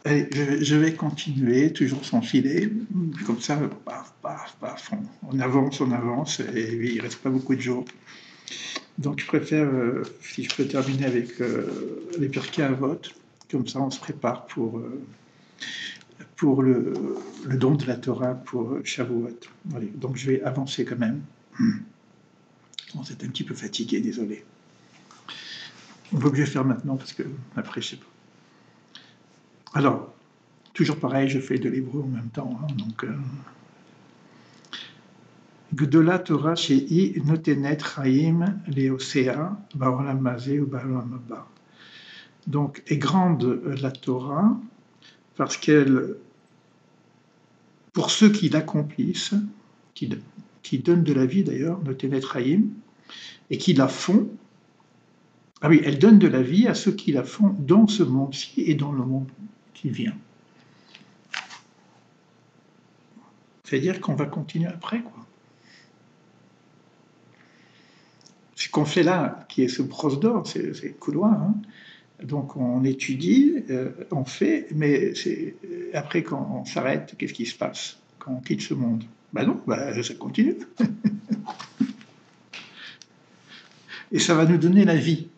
Allez, je vais continuer, toujours sans filer, comme ça, paf, paf, paf, on avance, et il ne reste pas beaucoup de jours. Donc je préfère, si je peux terminer avec les Pirkei Avot, comme ça on se prépare pour le don de la Torah pour Shavuot. Allez, donc je vais avancer quand même. Bon, c'est un petit peu fatigué, désolé. On va obligé de faire maintenant parce que après je sais pas. Alors, toujours pareil, je fais de l'hébreu en même temps. Hein, donc, Gdola Torah Shei Notenet Chaim Leosea Baolam Hazeh ou Baolam Haba. Donc, est grande la Torah parce qu'elle, pour ceux qui l'accomplissent, qui donnent de la vie d'ailleurs, Notenet Chaim, et qui la font. Ah oui, elle donne de la vie à ceux qui la font dans ce monde-ci et dans le monde qui vient. C'est-à-dire qu'on va continuer après, quoi. Ce qu'on fait là, qui est ce brosse d'or, c'est couloir. Hein. Donc on étudie, on fait, mais après quand on s'arrête, qu'est-ce qui se passe quand on quitte ce monde? Ben non, ça continue. Et ça va nous donner la vie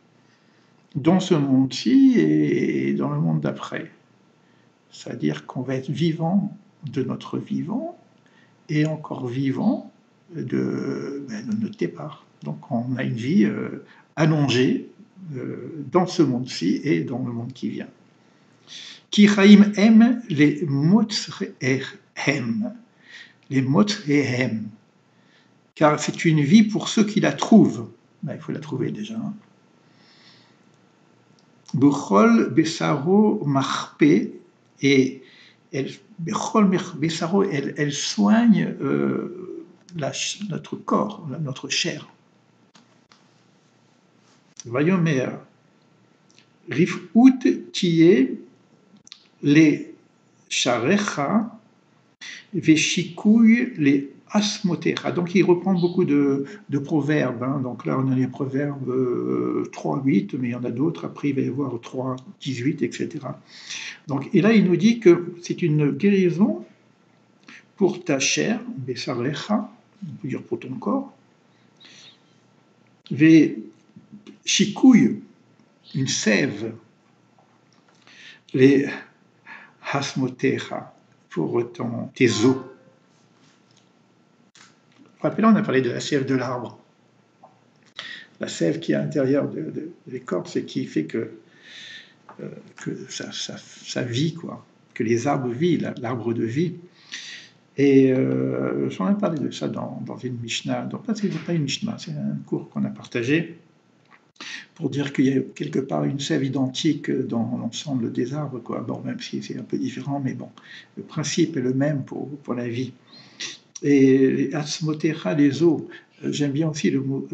dans ce monde-ci et dans le monde d'après. C'est-à-dire qu'on va être vivant de notre vivant et encore vivant de notre départ. Donc on a une vie allongée dans ce monde-ci et dans le monde qui vient. Ki Chaim aime les motzrehem, car c'est une vie pour ceux qui la trouvent. Ben, il faut la trouver déjà. Bechol besaro marpe, et Bechol besaro, elle soigne notre corps, notre chair. Vayomer, Rifut tiye le sharecha veshikouy le asmotecha. Donc il reprend beaucoup de proverbes. Hein. Donc là on a les proverbes 3-8, mais il y en a d'autres. Après il va y avoir 3-18, etc. Donc, et là il nous dit que c'est une guérison pour ta chair, besarecha, on peut dire pour ton corps, veshikouy, une sève, les hasmotecha, pour tes os. Rappelez-vous, on a parlé de la sève de l'arbre. La sève qui est à l'intérieur de l'écorce et qui fait que ça vit, quoi. Que les arbres vivent, l'arbre de vie. Et j'en ai parlé de ça dans une Mishnah. Donc là, ce n'est pas une Mishnah, c'est un cours qu'on a partagé pour dire qu'il y a quelque part une sève identique dans l'ensemble des arbres, quoi. Bon, même si c'est un peu différent, mais bon, le principe est le même pour la vie. Et les asmotecha, les os, j'aime bien aussi le mot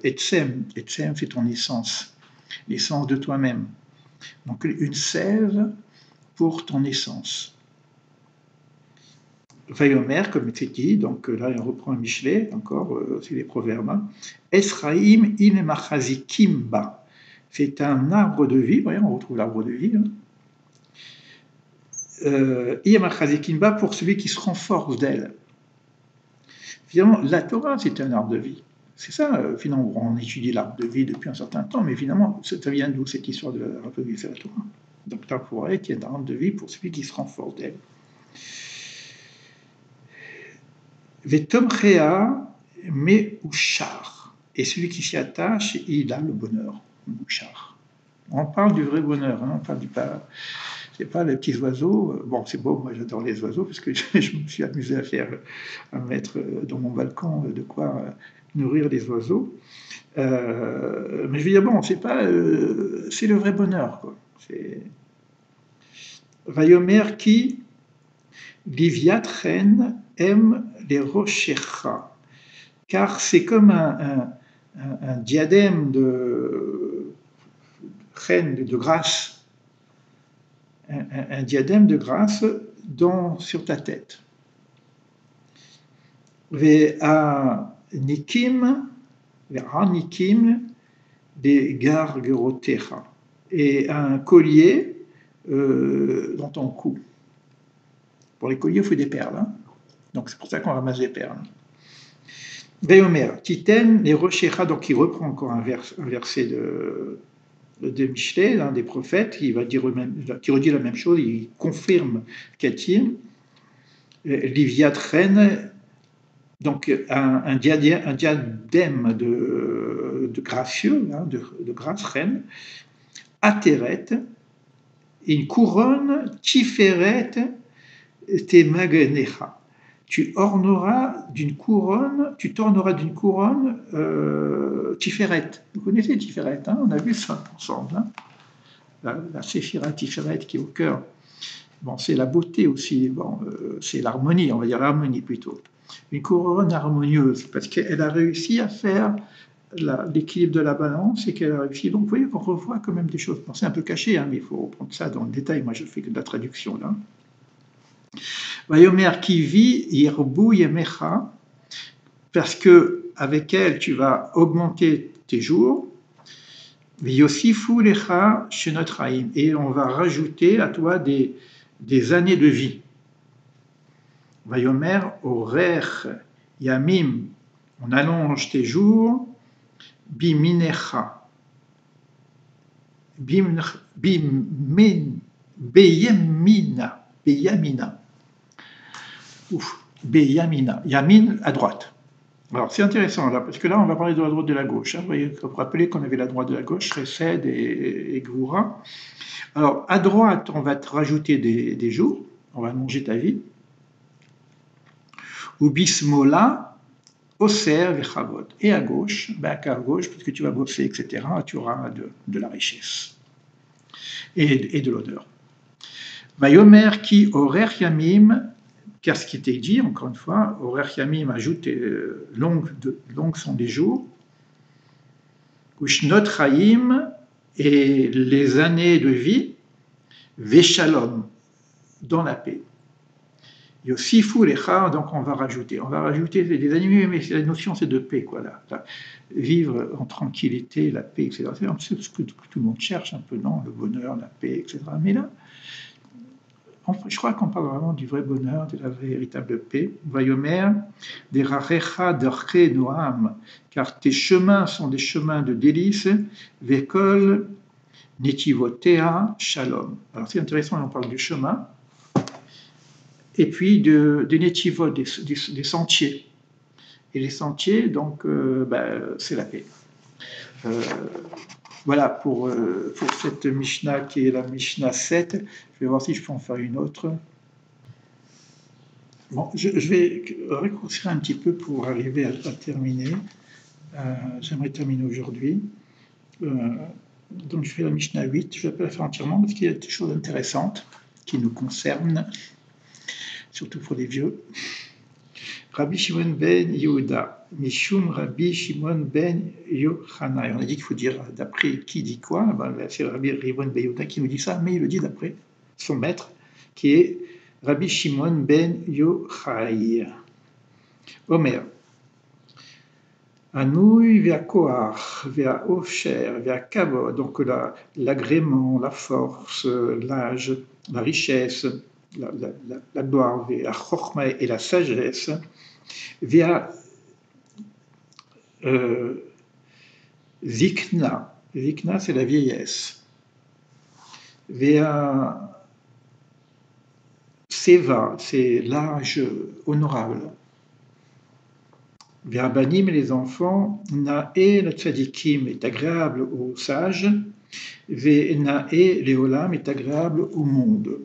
etsem. Etsem, c'est ton essence, l'essence de toi-même. Donc une sève pour ton essence. Vayomer, comme c'est dit, donc là on reprend Michelet, encore, c'est les proverbes. Esraim in machazikimba. C'est un arbre de vie, voyez, on retrouve l'arbre de vie. Machazikimba pour celui qui se renforce d'elle. Finalement, la Torah, c'est un arbre de vie. C'est ça, finalement, on étudie l'arbre de vie depuis un certain temps, mais finalement, ça vient d'où cette histoire de l'arbre de vie? C'est la Torah. Donc, tu pourrais qu'il y ait un arbre de vie pour celui qui se renforce d'elle. Vetomchea meuchar. Et celui qui s'y attache, il a le bonheur. Meuchar. On parle du vrai bonheur, hein, on parle du pas. C'est pas les petits oiseaux. Bon, c'est beau, moi j'adore les oiseaux parce que je me suis amusé à mettre dans mon balcon de quoi nourrir les oiseaux. Mais je veux dire, bon, c'est pas, c'est le vrai bonheur, quoi. C'est Vayomer qui Liviatren aime les rochecha, car c'est comme un diadème de reine de grâce. Un diadème de grâce sur ta tête. Ve'anikim des gargerotecha, et un collier dans ton cou. Pour les colliers, il faut des perles. Hein. Donc c'est pour ça qu'on ramasse des perles. Veomer, Titen, les Rochecha, donc il reprend encore un verset de Michelet, l'un des prophètes, qui redit la même chose, il confirme Katim, Liviatren, donc un diadème de gracieux, hein, de grâce reine, Ateret, une couronne Tiferet Temagnecha. Tu t'orneras d'une couronne Tiferet. Vous connaissez Tiferet, hein, on a vu ça ensemble. Hein, la séphira Tiferet qui est au cœur. Bon, c'est la beauté aussi, bon, c'est l'harmonie, on va dire l'harmonie plutôt. Une couronne harmonieuse, parce qu'elle a réussi à faire l'équilibre de la balance et qu'elle a réussi. Donc, vous voyez qu'on revoit quand même des choses. Bon, c'est un peu caché, hein, mais il faut prendre ça dans le détail. Moi, je fais que de la traduction là. Vayomer qui vit Yerbu Yemecha, parce que avec elle, tu vas augmenter tes jours. Yosifu Lecha Shenotraim, et on va rajouter à toi des années de vie. Vayomer Orer Yamim, on allonge tes jours. Biminecha, Beyamina. Beyamina. Yamin à droite. Alors c'est intéressant là, parce que là on va parler de la droite et de la gauche. Hein. Vous voyez, vous rappelez qu'on avait la droite de la gauche, Chesed et Gvoura. Alors à droite, on va te rajouter des jours, on va allonger ta vie. Ou bismola, Oser vechavot. Et à gauche, à gauche, parce que tu vas bosser, etc., tu auras de la richesse et de l'honneur. Vayomer qui horer yamim, qu'est-ce qui t'est dit, encore une fois, horer yamim ajoute longues sont des jours, ushnot chaim, et les années de vie, veshalom, dans la paix. Yosifu lecha, donc on va rajouter des animés, mais la notion c'est de paix, quoi, là. Vivre en tranquillité, la paix, etc. C'est ce que tout le monde cherche un peu, non, le bonheur, la paix, etc. Mais là, je crois qu'on parle vraiment du vrai bonheur, de la véritable paix. Vayomer, des rarecha d'orche noam, car tes chemins sont des chemins de délices, vekol netivotea shalom. Alors c'est intéressant, on parle du chemin. Et puis des netivot, des sentiers. Et les sentiers, donc, c'est la paix. Voilà pour cette Mishnah qui est la Mishnah 7. Je vais voir si je peux en faire une autre. Bon, je vais raccourcir un petit peu pour arriver à terminer. J'aimerais terminer aujourd'hui. Donc je fais la Mishnah 8. Je ne vais pas la faire entièrement parce qu'il y a des choses intéressantes qui nous concernent, surtout pour les vieux. Rabbi Shimon ben Yehuda, Mishum Rabbi Shimon ben Yochanan. On a dit qu'il faut dire d'après qui dit quoi. C'est Rabbi Shimon ben Yehuda qui nous dit ça, mais il le dit d'après son maître, qui est Rabbi Shimon ben Yochai. Omer. Anouy via Koach, via Ocher, via Kavod, donc l'agrément, la force, l'âge, la richesse, la gloire, via Chochma et la sagesse, via Zikna. Zikna, c'est la vieillesse. Via Seva, c'est l'âge honorable. Via Banim, les enfants. Nae, la tzadikim, est agréable aux sages. Nae, Léolam, est agréable au monde.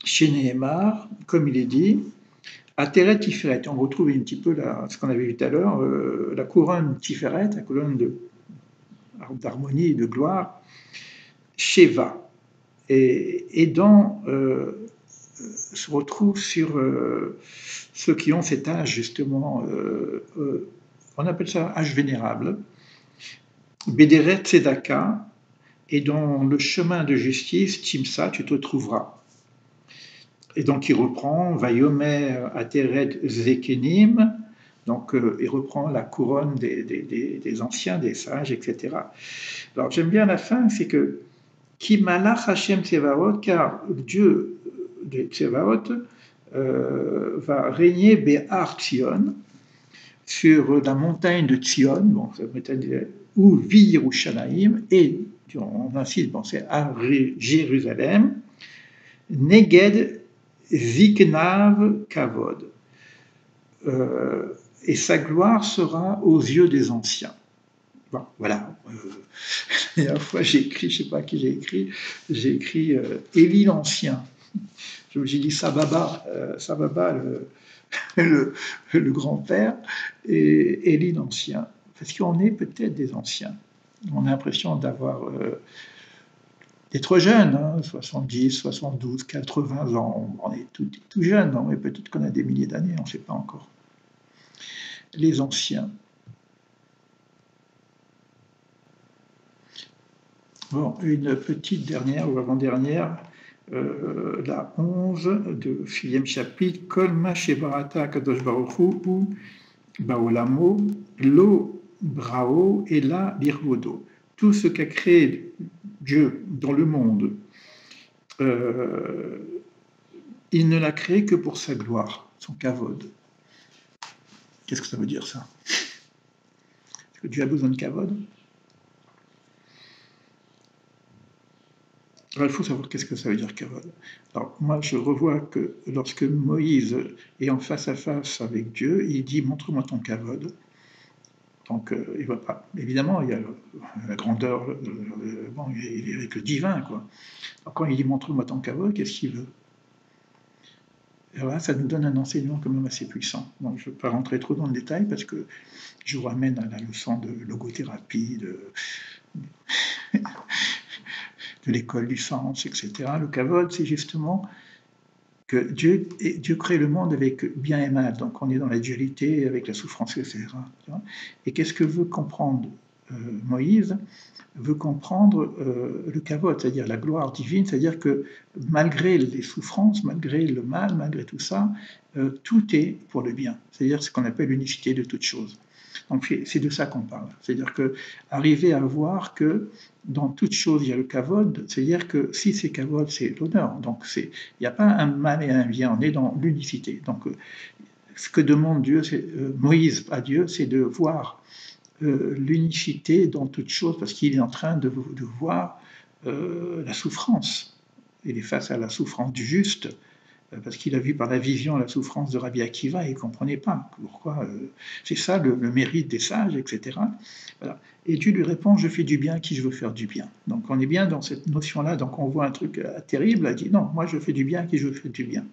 Chez Nehemar, comme il est dit, Ateret Tiferet, on retrouve un petit peu ce qu'on avait vu tout à l'heure, la couronne Tiferet, la couronne d'harmonie et de gloire, Sheva. Et se retrouve sur ceux qui ont cet âge, justement, on appelle ça âge vénérable, Bederet Tzedaka, et dans le chemin de justice, Timsa, tu te trouveras. Et donc il reprend Vayomer Ateret Zekenim, donc il reprend la couronne des anciens, des sages, etc. Alors j'aime bien la fin, c'est que Ki malach Hashem Tsevaot, car Dieu de Tsevaot va régner Bé'ar Tzion, sur la montagne de Tzion, bon, ça veut dire, ou Vi Yerushalayim, et on insiste, bon, c'est à Jérusalem, Neged Ziknav Kavod. Et sa gloire sera aux yeux des anciens. Bon, voilà. La dernière fois, j'ai écrit, je ne sais pas à qui j'ai écrit Élie l'Ancien. J'ai dit Sababa, le grand-père, et Élie l'Ancien. Parce qu'on est peut-être des anciens. On a l'impression d'être jeunes, hein, 70, 72, 80 ans. On est tout jeunes, non, mais peut-être qu'on a des milliers d'années, on ne sait pas encore. Les anciens. Bon, une petite dernière ou avant-dernière, la 11 du 6e chapitre, Kol ma shebarata kadosh baruch hu ou baolamo lo brao et la lirvodo. Tout ce qu'a créé Dieu dans le monde, il ne l'a créé que pour sa gloire, son kavod. Qu'est-ce que ça veut dire, ça? Est-ce que Dieu a besoin de kavod? Alors, il faut savoir qu'est-ce que ça veut dire kavod. Alors, moi, je revois que lorsque Moïse est en face à face avec Dieu, il dit « Montre-moi ton kavod ». Donc, il ne voit pas. Évidemment, il y a la grandeur, bon, il est avec le divin, quoi. Alors, quand il dit « Montre-moi ton kavod », qu'est-ce qu'il veut? Alors là, ça nous donne un enseignement quand même assez puissant. Donc, je ne vais pas rentrer trop dans le détail parce que je vous ramène à la leçon de logothérapie, de l'école du sens, etc. Le kavod, c'est justement que Dieu crée le monde avec bien et mal. Donc, on est dans la dualité, avec la souffrance, etc. Et qu'est-ce que veut comprendre Moïse? Veut comprendre le kavod, c'est-à-dire la gloire divine, c'est-à-dire que malgré les souffrances, malgré le mal, malgré tout ça, tout est pour le bien. C'est-à-dire ce qu'on appelle l'unicité de toutes choses. Donc c'est de ça qu'on parle. C'est-à-dire que arriver à voir que dans toute chose il y a le kavod, c'est-à-dire que si c'est kavod, c'est l'honneur. Donc il n'y a pas un mal et un bien, on est dans l'unicité. Donc ce que demande Dieu, Moïse à Dieu, c'est de voir l'unicité dans toute chose, parce qu'il est en train de voir la souffrance. Il est face à la souffrance du juste, parce qu'il a vu par la vision la souffrance de Rabbi Akiva et il ne comprenait pas pourquoi. C'est ça le mérite des sages, etc. Voilà. Et Dieu lui répond, je fais du bien à qui je veux faire du bien. Donc on est bien dans cette notion-là, donc on voit un truc terrible, elle dit non, moi je fais du bien à qui je veux faire du bien.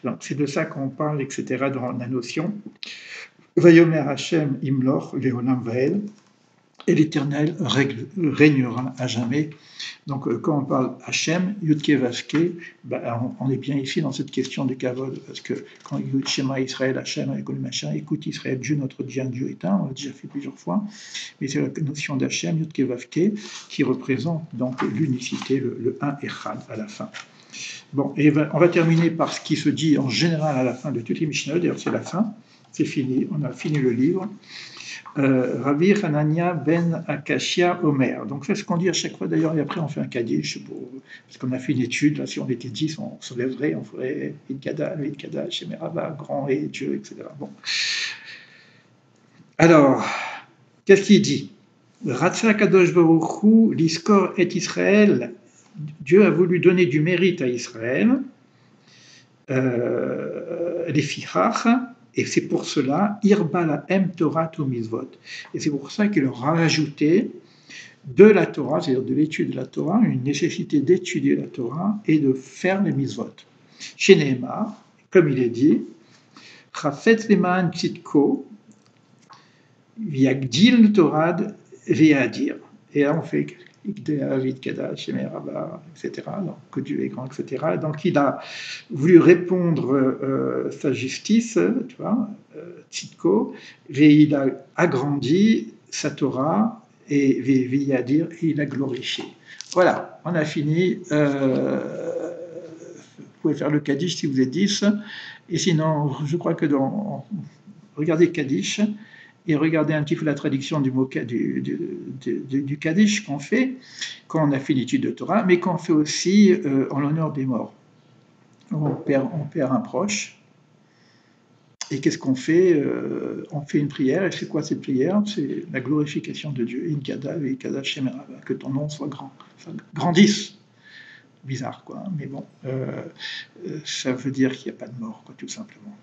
Donc c'est de ça qu'on parle, etc. dans la notion. Vayomer Hashem imloch leolam vael, et l'Éternel régnera à jamais. Donc quand on parle Hashem, Yudke Vaske, on est bien ici dans cette question de Kavod, parce que quand Yud Shema Israël, Hashem, écoute Israël, Dieu notre Dieu est un, on l'a déjà fait plusieurs fois, mais c'est la notion d'Hashem, Yudke Vaske, qui représente donc l'unicité, le un Echad à la fin. Bon, et on va terminer par ce qui se dit en général à la fin de toutes les Mishnayot, d'ailleurs c'est la fin, c'est fini, on a fini le livre. Rabbi Hanania ben Akashia Omer. Donc c'est ce qu'on dit à chaque fois d'ailleurs, et après on fait un kaddish, parce qu'on a fait une étude, là, si on était 10, on se lèverait, on ferait Idkada, Shemeraba, grand et Dieu, etc. Bon. Alors, qu'est-ce qu'il dit? Ratsa Kadosh Baruch Hu, l'Iskor et Israël, Dieu a voulu donner du mérite à Israël, les Fichach, et c'est pour cela, Irbala em Torah to Mitzvot. Et c'est pour ça qu'il leur a ajouté de la Torah, c'est-à-dire de l'étude de la Torah, une nécessité d'étudier la Torah et de faire les Mitzvot. Chez Nehemar, comme il est dit, Chafet leman tzidko, viagdil torad ve'adir. Et là on fait etc. Donc, que Dieu est grand, etc. Donc, il a voulu répondre sa justice, tu vois, Tzidko, et il a agrandi sa Torah, et il a glorifié. Voilà, on a fini. Vous pouvez faire le Kaddish si vous êtes 10. Et sinon, je crois que regardez Kaddish. et regardez un petit peu la traduction du mot du Kaddish qu'on fait quand on a fait l'étude de Torah, mais qu'on fait aussi en l'honneur des morts. On perd un proche. Et qu'est-ce qu'on fait? On fait une prière, et c'est quoi cette prière? C'est la glorification de Dieu. Inkada veikada shemerava, que ton nom soit grand, enfin, grandisse. Bizarre, quoi, mais bon, ça veut dire qu'il n'y a pas de mort, quoi, tout simplement.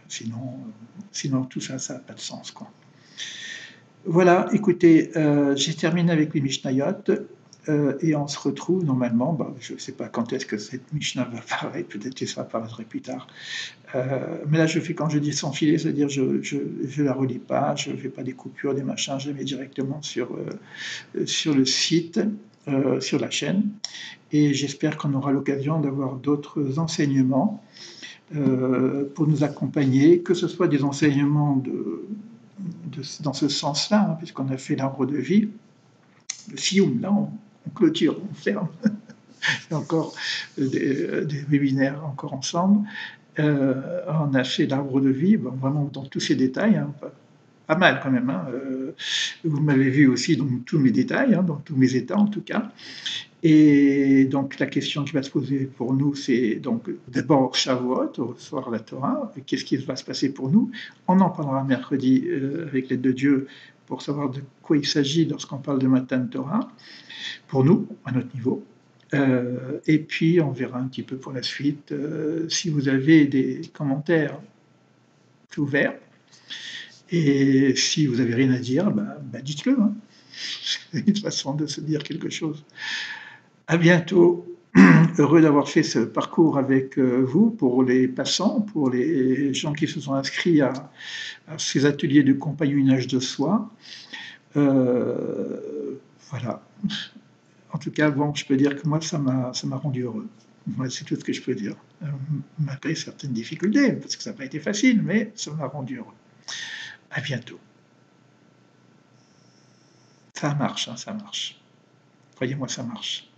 Sinon tout ça, ça n'a pas de sens, quoi. Voilà, écoutez, j'ai terminé avec les Mishnayot, et on se retrouve normalement, je ne sais pas quand est-ce que cette Mishnah va apparaître, peut-être que ça apparaîtrait plus tard. Mais là, je fais quand je dis sans filet, c'est-à-dire je la relis pas, je ne fais pas des coupures, des machins, je les mets directement sur le site, sur la chaîne. Et j'espère qu'on aura l'occasion d'avoir d'autres enseignements pour nous accompagner, que ce soit des enseignements dans ce sens-là, hein, puisqu'on a fait l'arbre de vie, le Sioum, là on clôture, on ferme. Il y a encore des webinaires encore ensemble. On a fait l'arbre de vie, vraiment dans tous ses détails, hein, pas mal quand même. Hein. Vous m'avez vu aussi dans tous mes détails, hein, dans tous mes états en tout cas. Et donc la question qui va se poser pour nous, c'est donc d'abord Shavuot, recevoir la Torah, qu'est-ce qui va se passer pour nous? On en parlera mercredi avec l'aide de Dieu pour savoir de quoi il s'agit lorsqu'on parle de Matan Torah, pour nous, à notre niveau. Et puis on verra un petit peu pour la suite. Si vous avez des commentaires, c'est ouvert. Et si vous n'avez rien à dire, dites-le. Hein. C'est une façon de se dire quelque chose. À bientôt. Heureux d'avoir fait ce parcours avec vous, pour les passants, pour les gens qui se sont inscrits à ces ateliers de compagnonnage de soi. Voilà. En tout cas, bon, je peux dire que moi, ça m'a rendu heureux. Moi, c'est tout ce que je peux dire. Malgré certaines difficultés, parce que ça n'a pas été facile, mais ça m'a rendu heureux. À bientôt. Ça marche, hein, ça marche. Croyez-moi, ça marche.